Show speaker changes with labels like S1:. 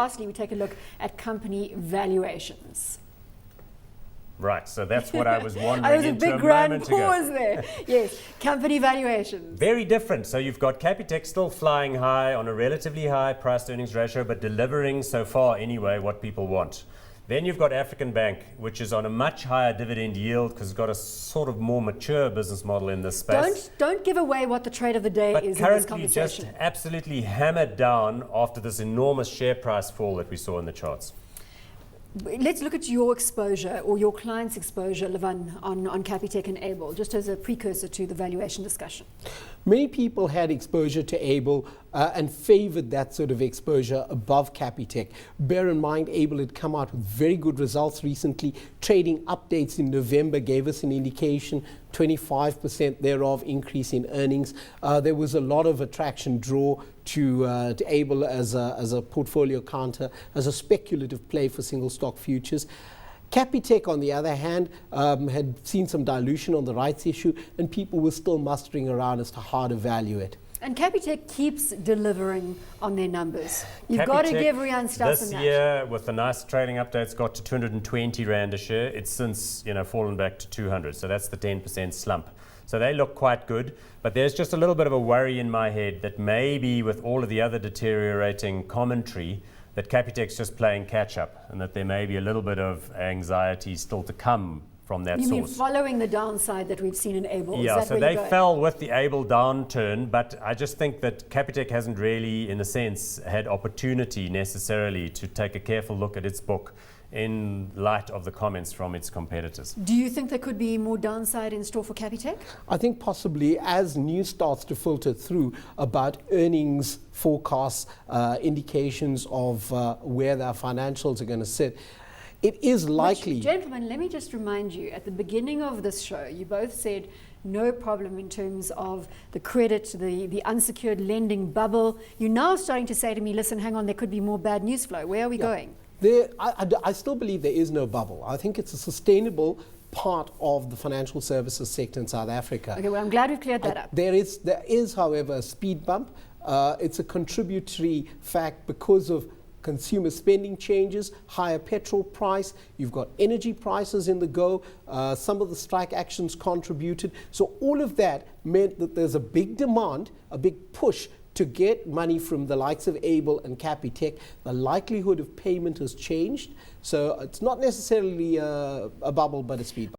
S1: Lastly, we take a look at company valuations.
S2: Right, so that's what I was wondering
S1: There was a
S2: into
S1: big
S2: a
S1: grand
S2: moment
S1: pause
S2: ago.
S1: there. Yes, company valuations.
S2: Very different. So you've got Capitec still flying high on a relatively high price to earnings ratio, but delivering so far anyway what people want. Then you've got African Bank, which is on a much higher dividend yield because it's got a sort of more mature business model in this space.
S1: Don't give away what the trade of the day
S2: But
S1: is in this
S2: currently just
S1: conversation.
S2: absolutely hammered down after this enormous share price fall that we saw in the charts.
S1: Let's look at your exposure or your client's exposure, Lavan, on Capitec and Able, just as a precursor to the valuation discussion.
S3: Many people had exposure to Able and favored that sort of exposure above Capitec. Bear in mind, Able had come out with very good results recently. Trading updates in November gave us an indication, 25% thereof increase in earnings. There was a lot of attraction draw to Able as a portfolio counter, as a speculative play for single stock futures. Capitec, on the other hand, had seen some dilution on the rights issue, and people were still mustering around as to how to value it.
S1: And Capitec keeps delivering on their numbers. You've got to give Rian Stoxx
S2: this
S1: that.
S2: year, with the nice trading updates, got to 220 Rand a share. It's since fallen back to 200, so that's the 10% slump. So they look quite good, but there's just a little bit of a worry in my head that maybe with all of the other deteriorating commentary, that Capitec's just playing catch up and that there may be a little bit of anxiety still to come from that
S1: You mean
S2: source.
S1: following the downside that we've seen in Able?
S2: Yeah,
S1: Is that
S2: so
S1: where
S2: they
S1: you're going?
S2: fell with the Able downturn, but I just think that Capitec hasn't really, in a sense, had opportunity necessarily to take a careful look at its book in light of the comments from its competitors.
S1: Do you think there could be more downside in store for Capitec?
S3: I think possibly as news starts to filter through about earnings forecasts, indications of where their financials are going to sit, it is likely.
S1: Gentlemen, let me just remind you, at the beginning of this show, you both said no problem in terms of the credit, the unsecured lending bubble. You're now starting to say to me, listen, hang on, there could be more bad news flow. Where are we going?
S3: I still believe there is no bubble. I think it's a sustainable part of the financial services sector in South Africa.
S1: Okay, well, I'm glad we've cleared that up.
S3: There is, however, a speed bump. It's a contributory fact because of consumer spending changes, higher petrol price, you've got energy prices in the go, some of the strike actions contributed. So all of that meant that there's a big demand, a big push to get money from the likes of Able and Capitec. The likelihood of payment has changed. So it's not necessarily a bubble, but a speed bump.